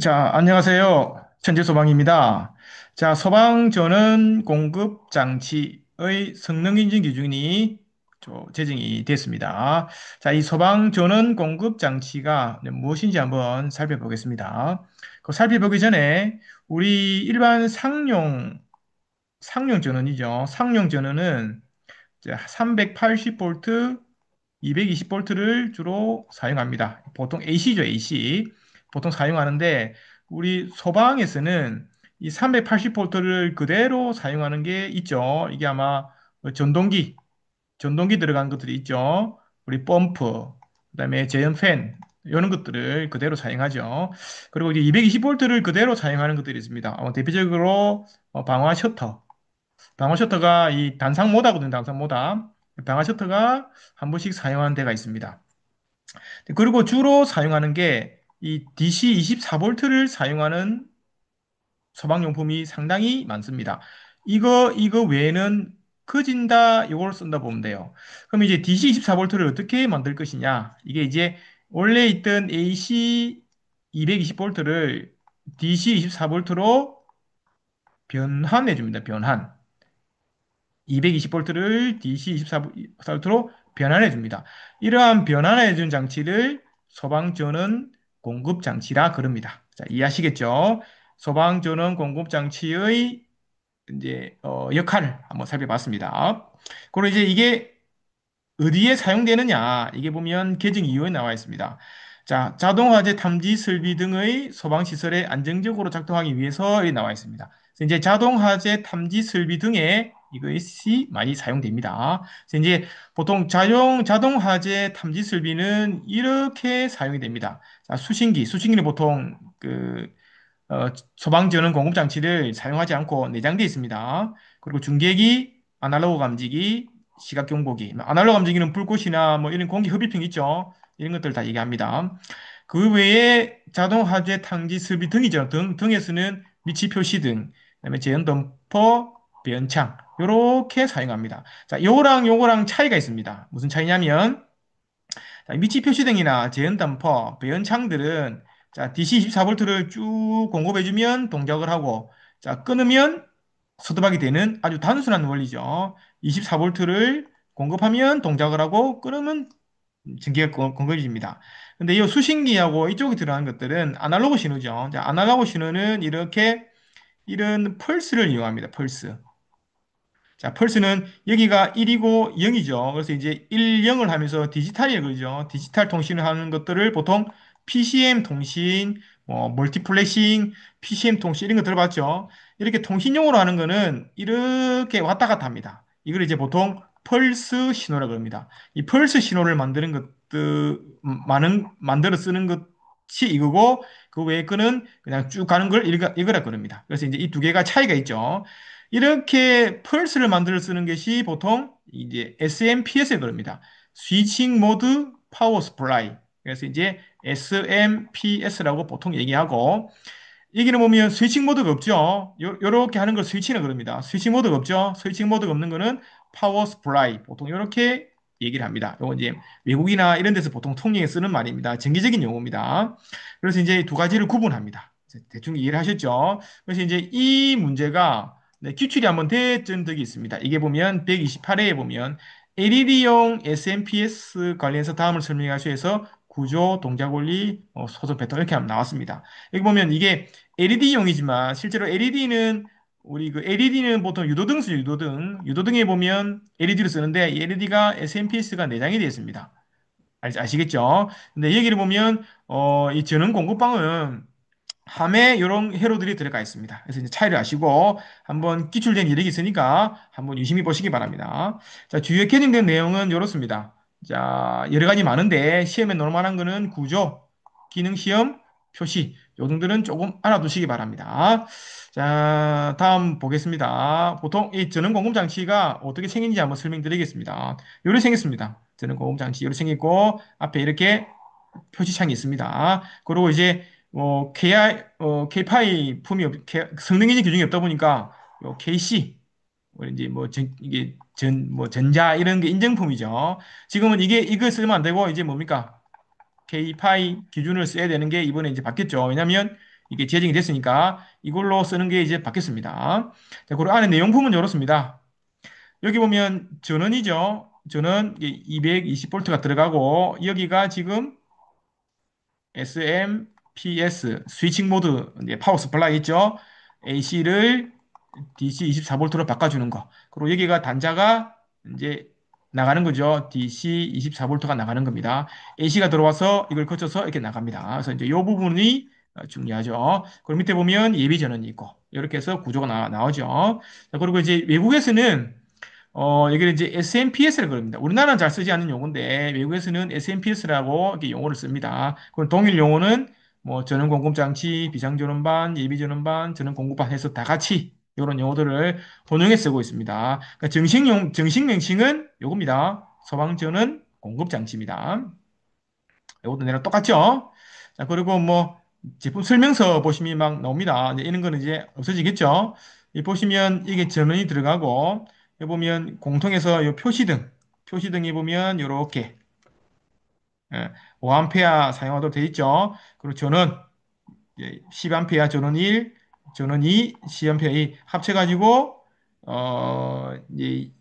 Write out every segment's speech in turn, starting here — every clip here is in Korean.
자, 안녕하세요. 천재소방입니다. 자, 소방전원 공급 장치의 성능 인증 기준이 제정이 됐습니다. 자, 이 소방전원 공급 장치가 무엇인지 한번 살펴보겠습니다. 그 살펴보기 전에 우리 일반 상용 전원이죠. 상용 전원은 380V, 220V를 주로 사용합니다. 보통 AC죠, AC. 보통 사용하는데, 우리 소방에서는 이 380V를 그대로 사용하는 게 있죠. 이게 아마 전동기 들어간 것들이 있죠. 우리 펌프, 그다음에 제연팬, 이런 것들을 그대로 사용하죠. 그리고 이제 220V를 그대로 사용하는 것들이 있습니다. 대표적으로 방화 셔터. 방어 셔터가 이 단상 모드거든요, 단상 모드. 방어 셔터가 한 번씩 사용하는 데가 있습니다. 그리고 주로 사용하는 게 이 DC 24V를 사용하는 소방용품이 상당히 많습니다. 이거 외에는 커진다, 이걸 쓴다 보면 돼요. 그럼 이제 DC 24V를 어떻게 만들 것이냐? 이게 이제 원래 있던 AC 220V를 DC 24V로 변환해 줍니다. 변환. 220V를 DC 24V로 변환해 줍니다. 이러한 변환해 준 장치를 소방전원 공급 장치라 그럽니다. 자, 이해하시겠죠? 소방전원 공급 장치의 이제 역할을 한번 살펴봤습니다. 그리고 이제 이게 어디에 사용되느냐? 이게 보면 계정 이유에 나와 있습니다. 자, 자동화재 탐지 설비 등의 소방시설에 안정적으로 작동하기 위해서 이 나와 있습니다. 그래서 이제 자동화재 탐지 설비 등에 이것이 많이 사용됩니다. 그래서 이제 보통 자동화재 탐지 설비는 이렇게 사용이 됩니다. 자, 수신기는 보통 어, 소방지원은 공급장치를 사용하지 않고 내장되어 있습니다. 그리고 중계기, 아날로그 감지기, 시각경보기. 아날로그 감지기는 불꽃이나 뭐 이런 공기 흡입형 있죠. 이런 것들 다 얘기합니다. 그 외에 자동 하재 탕지 설비 등이죠. 등에서는 위치 표시 등, 그다음에 제연 덤퍼, 변창 요렇게 사용합니다. 자, 요거랑 차이가 있습니다. 무슨 차이냐면 자, 위치 표시등이나 제연 덤퍼, 배연창들은 자, DC24V를 쭉 공급해주면 동작을 하고 자, 끊으면 소드박이 되는 아주 단순한 원리죠. 24V를 공급하면 동작을 하고 끊으면 전기가 공급해집니다. 근데 이 수신기하고 이쪽에 들어간 것들은 아날로그 신호죠. 자, 아날로그 신호는 이렇게 이런 펄스를 이용합니다. 펄스. 자, 펄스는 여기가 1이고 0이죠. 그래서 이제 1, 0을 하면서 디지털이에요. 그죠? 디지털 통신을 하는 것들을 보통 PCM 통신, 뭐, 멀티플래싱, PCM 통신 이런 거 들어봤죠? 이렇게 통신용으로 하는 거는 이렇게 왔다 갔다 합니다. 이걸 이제 보통 펄스 신호라고 합니다. 이 펄스 신호를 만드는 것들, 만들어 쓰는 것이 이거고, 그 외의 거는 그냥 쭉 가는 걸 이거라 그럽니다. 그래서 이제 이 두 개가 차이가 있죠. 이렇게 펄스를 만들어 쓰는 것이 보통 이제 SMPS에 그럽니다. 스위칭 모드 파워 스플라이. 그래서 이제 SMPS라고 보통 얘기하고 여기는 보면 스위칭 모드가 없죠. 요렇게 하는 걸 스위치라 그럽니다. 스위칭 모드가 없죠. 스위칭 모드가 없는 거는 파워 스플라이. 보통 이렇게 얘기를 합니다. 요거 이제 외국이나 이런 데서 보통 통용에 쓰는 말입니다. 정기적인 용어입니다. 그래서 이제 두 가지를 구분합니다. 대충 이해를 하셨죠? 그래서 이제 이 문제가 네, 기출이 한번 대전 적이 있습니다. 이게 보면 128회에 보면 LED용 SMPS 관련해서 다음을 설명하시 해서 구조, 동작 원리, 소속 패턴 이렇게 하면 나왔습니다. 여기 보면 이게 LED용이지만 실제로 LED는 우리 그 LED는 보통 유도등 쓰죠, 유도등. 유도등에 보면 LED를 쓰는데 이 LED가 SMPS가 내장이 되어 있습니다. 아시겠죠? 근데 여기를 보면 이 전원 공급방은 함에 이런 회로들이 들어가 있습니다. 그래서 이제 차이를 아시고 한번 기출된 이력이 있으니까 한번 유심히 보시기 바랍니다. 자, 주요 개정된 내용은 이렇습니다. 자, 여러 가지 많은데 시험에 넣을 만한 거는 구조, 기능 시험, 표시 요 정도는 조금 알아두시기 바랍니다. 자, 다음 보겠습니다. 보통 이 전원 공급 장치가 어떻게 생긴지 한번 설명드리겠습니다. 이렇게 생겼습니다. 전원 공급 장치 이렇게 생겼고 앞에 이렇게 표시창이 있습니다. 그리고 이제 K-파이 성능 인증 기준이 없다 보니까 요 KC 이제 이게 전자 이런 게 인증품이죠. 지금은 이거 쓰면 안 되고 이제 뭡니까? K-파이 기준을 써야 되는 게 이번에 이제 바뀌었죠. 왜냐하면 이게 제정이 됐으니까 이걸로 쓰는 게 이제 바뀌었습니다. 자, 그리고 안에 내용품은 이렇습니다. 여기 보면 전원이죠. 전원 220V가 들어가고 여기가 지금 SMPS 스위칭 모드 이제 파워 서플라이 있죠. AC를 DC 24V로 바꿔주는 거. 그리고 여기가 단자가 이제 나가는 거죠. DC 24V가 나가는 겁니다. AC가 들어와서 이걸 거쳐서 이렇게 나갑니다. 그래서 이제 이 부분이 중요하죠. 그리고 밑에 보면 예비 전원이 있고 이렇게 해서 구조가 나오죠. 자, 그리고 이제 외국에서는 여기를 이제 SMPS라고 그럽니다. 우리나라는 잘 쓰지 않는 용어인데 외국에서는 SMPS라고 이렇게 용어를 씁니다. 그럼 동일 용어는 뭐 전원 공급 장치, 비상전원반, 예비전원반, 전원 공급반 해서 다 같이 이런 용어들을 혼용해 쓰고 있습니다. 그러니까 정식 명칭은 요겁니다. 소방전원 공급 장치입니다. 이것도 내랑 똑같죠? 자, 그리고 뭐, 제품 설명서 보시면 막 나옵니다. 이제 이런 거는 이제 없어지겠죠? 이 보시면 이게 전원이 들어가고, 여기 보면 공통해서 이 표시등이 보면 이렇게 5A 사용하도록 되어 있죠. 그리고 전원, 10A 전원 1, 전원 2, 10A 2 합쳐가지고, 이제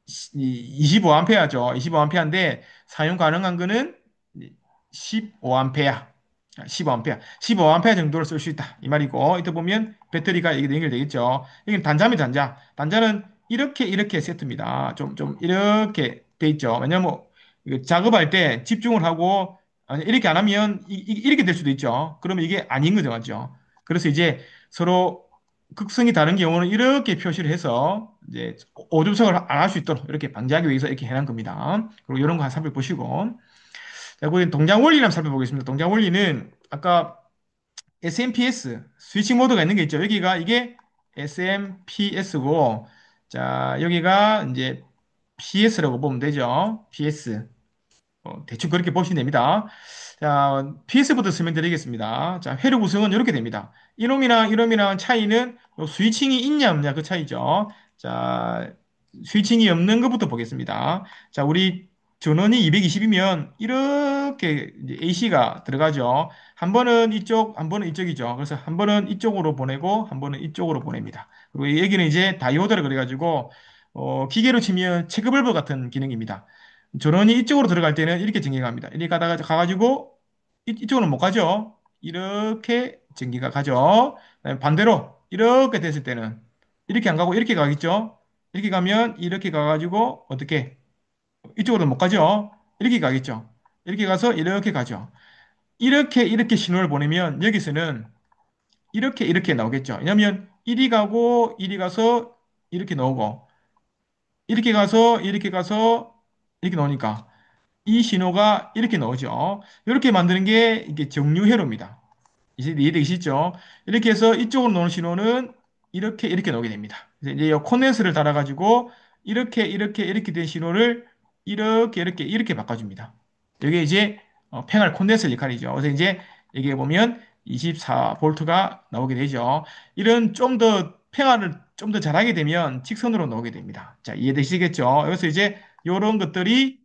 25A죠. 25A인데 사용 가능한 거는 15A. 15A. 15A 정도를 쓸 수 있다. 이 말이고, 이때 보면 배터리가 이게 연결되겠죠. 여기는 단자입니다, 단자. 단자는 이렇게 세트입니다. 좀 이렇게 돼 있죠. 왜냐면 뭐 이거 작업할 때 집중을 하고, 아니, 이렇게 안 하면 이렇게 될 수도 있죠. 그러면 이게 아닌 거죠, 맞죠? 그래서 이제 서로 극성이 다른 경우는 이렇게 표시를 해서 이제 오점성을 안 할 수 있도록 이렇게 방지하기 위해서 이렇게 해놓은 겁니다. 그리고 이런 거 한번 살펴보시고. 자, 그리고 동작 원리를 한번 살펴보겠습니다. 동작 원리는 아까 SMPS 스위칭 모드가 있는 게 있죠. 여기가 이게 SMPS고, 자, 여기가 이제 PS라고 보면 되죠. PS. 대충 그렇게 보시면 됩니다. 자, PS부터 설명드리겠습니다. 자, 회로 구성은 이렇게 됩니다. 이놈이랑 차이는 요 스위칭이 있냐 없냐 그 차이죠. 자, 스위칭이 없는 것부터 보겠습니다. 자, 우리 전원이 220이면 이렇게 AC가 들어가죠. 한 번은 이쪽, 한 번은 이쪽이죠. 그래서 한 번은 이쪽으로 보내고 한 번은 이쪽으로 보냅니다. 그리고 여기는 이제 다이오드를 그래가지고 기계로 치면 체크벌브 같은 기능입니다. 전원이 이쪽으로 들어갈 때는 이렇게 전기가 갑니다. 이렇게 가다가 가가지고 이쪽으로 못 가죠. 이렇게 전기가 가죠. 그다음에 반대로 이렇게 됐을 때는 이렇게 안 가고 이렇게 가겠죠. 이렇게 가면 이렇게 가가지고 어떻게 이쪽으로 못 가죠. 이렇게 가겠죠. 이렇게 가서 이렇게 가죠. 이렇게 신호를 보내면 여기서는 이렇게 나오겠죠. 왜냐하면 이리 가고 이리 가서 이렇게 나오고 이렇게 가서 이렇게 나오니까 이 신호가 이렇게 나오죠. 이렇게 만드는 게 이게 정류회로입니다. 이제 이해되시죠? 이렇게 해서 이쪽으로 나오는 신호는 이렇게 나오게 됩니다. 그래서 이제 이 콘덴서를 달아가지고 이렇게 된 신호를 이렇게 바꿔줍니다. 이게 이제 팽할 콘덴서 역할이죠. 그래서 이제 여기에 보면 24V가 나오게 되죠. 이런 좀 더 팽화를 좀 더 잘하게 되면 직선으로 나오게 됩니다. 자, 이해되시겠죠? 그래서 이제 이런 것들이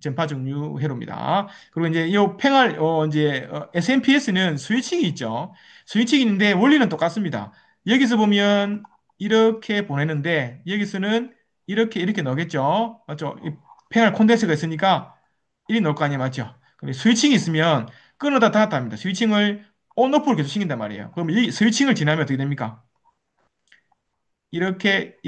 전파 종류 회로입니다. 그리고 이제 이 팽할 이제 SMPS는 스위칭이 있죠. 스위칭이 있는데 원리는 똑같습니다. 여기서 보면 이렇게 보내는데 여기서는 이렇게 넣겠죠. 맞죠? 이 팽할 콘덴서가 있으니까 이리 넣을 거 아니에요, 맞죠? 그럼 스위칭이 있으면 끊었다 닫았다 합니다. 스위칭을 온오프를 계속 시킨단 말이에요. 그럼 이 스위칭을 지나면 어떻게 됩니까? 이렇게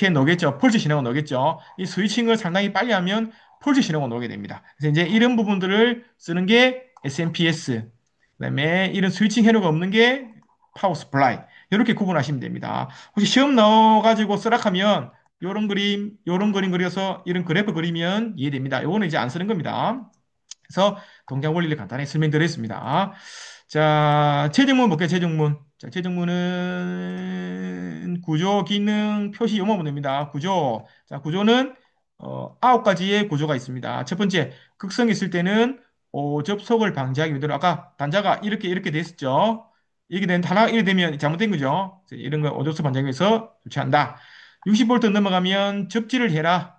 넣겠죠. 폴스 신호가 넣겠죠. 이 스위칭을 상당히 빨리 하면 폴스 신호가 넣게 됩니다. 그래서 이제 이런 부분들을 쓰는 게 SMPS. 그다음에 이런 스위칭 회로가 없는 게 파워 스플라이. 이렇게 구분하시면 됩니다. 혹시 시험 나와가지고 쓰락하면 요런 그림 그려서 이런 그래프 그리면 이해됩니다. 요거는 이제 안 쓰는 겁니다. 그래서 동작 원리를 간단히 설명드렸습니다. 자, 최종문 볼게요, 최종문. 자, 최종문은 구조, 기능, 표시 요만 됩니다. 구조. 자, 구조는 9가지의 구조가 있습니다. 첫 번째, 극성이 있을 때는 접속을 방지하기 위해서 아까 단자가 이렇게 돼 있었죠. 이렇게 되면 잘못된 거죠. 이런 거 오접속 방지하기 위해서 조치한다. 60V 넘어가면 접지를 해라.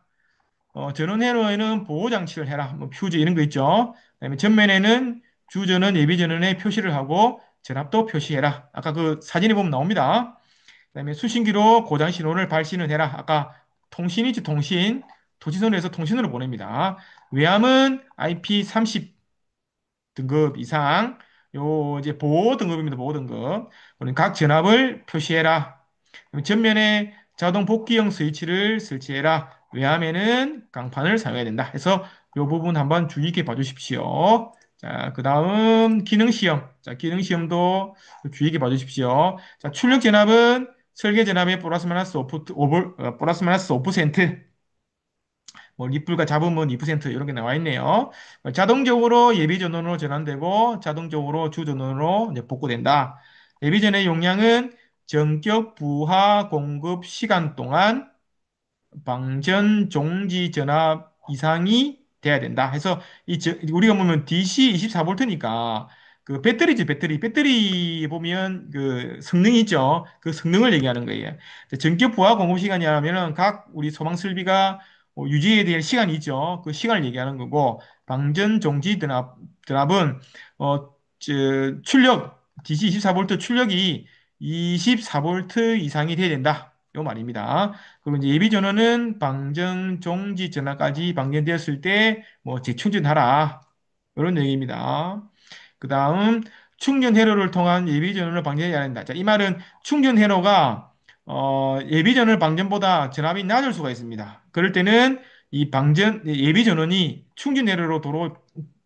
전원 회로에는 보호 장치를 해라. 뭐 퓨즈 이런 거 있죠. 그다음에 전면에는 주전원, 예비전원에 표시를 하고 전압도 표시해라. 아까 그 사진에 보면 나옵니다. 그다음에 수신기로 고장 신호를 발신을 해라. 아까 통신이지 통신. 도지선에서 통신으로 보냅니다. 외함은 IP30 등급 이상. 요 이제 보호 등급입니다. 보호 등급. 그럼 각 전압을 표시해라. 그럼 전면에 자동 복귀형 스위치를 설치해라. 외함에는 강판을 사용해야 된다. 해서 이 부분 한번 주의 깊게 봐주십시오. 자, 그 다음 기능 시험. 자, 기능 시험도 주의 깊게 봐주십시오. 자, 출력 전압은 설계 전압의 플러스 마이너스 5, 플러스 마이너스 5%. 뭐 리플과 잡으면 2% 이런 게 나와 있네요. 자동적으로 예비 전원으로 전환되고 자동적으로 주 전원으로 이제 복구된다. 예비 전의 용량은 전격 부하 공급 시간 동안 방전 종지 전압 이상이 돼야 된다. 해서 우리가 보면 DC 24V니까 그 배터리지 배터리. 배터리 보면 그 성능이 있죠. 그 성능을 얘기하는 거예요. 전격 부하 공급 시간이라면은 각 우리 소방 설비가 유지해야 될 시간이 있죠. 그 시간을 얘기하는 거고 방전 종지 전압은 출력 DC 24V 출력이 24V 이상이 돼야 된다. 요 말입니다. 그리고 이제 예비 전원은 방전 종지 전화까지 방전되었을 때 뭐 재충전하라. 이런 얘기입니다. 그 다음 충전 회로를 통한 예비 전원을 방전해야 한다. 자, 이 말은 충전 회로가 예비 전원 방전보다 전압이 낮을 수가 있습니다. 그럴 때는 이 방전 예비 전원이 충전 회로로 도로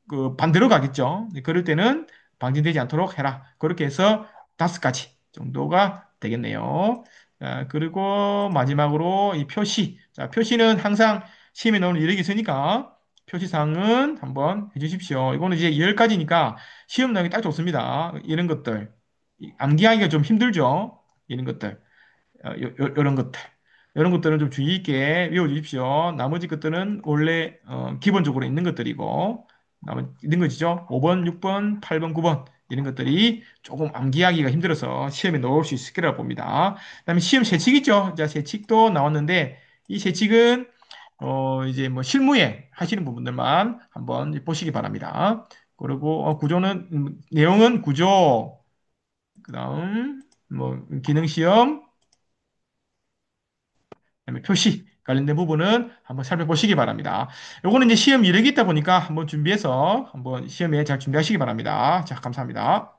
그 반대로 가겠죠. 그럴 때는 방전되지 않도록 해라. 그렇게 해서 5가지 정도가 되겠네요. 자, 그리고 마지막으로 이 표시. 자, 표시는 항상 시험에 나오는 이력이 있으니까 표시사항은 한번 해주십시오. 이거는 이제 10가지니까 시험 나오기 딱 좋습니다. 이런 것들. 암기하기가 좀 힘들죠? 이런 것들. 이런 것들. 이런 것들은 좀 주의 있게 외워주십시오. 나머지 것들은 원래 기본적으로 있는 것들이고, 있는 것이죠. 5번, 6번, 8번, 9번 이런 것들이 조금 암기하기가 힘들어서 시험에 넣을 수 있을 거라고 봅니다. 그다음에 시험 세칙 있죠. 자, 세칙도 나왔는데 이 세칙은 이제 뭐 실무에 하시는 부분들만 한번 보시기 바랍니다. 그리고 구조는 내용은 구조, 그다음 뭐 기능 시험, 그다음에 표시 관련된 부분은 한번 살펴보시기 바랍니다. 요거는 이제 시험 이력이 있다 보니까 한번 준비해서 한번 시험에 잘 준비하시기 바랍니다. 자, 감사합니다.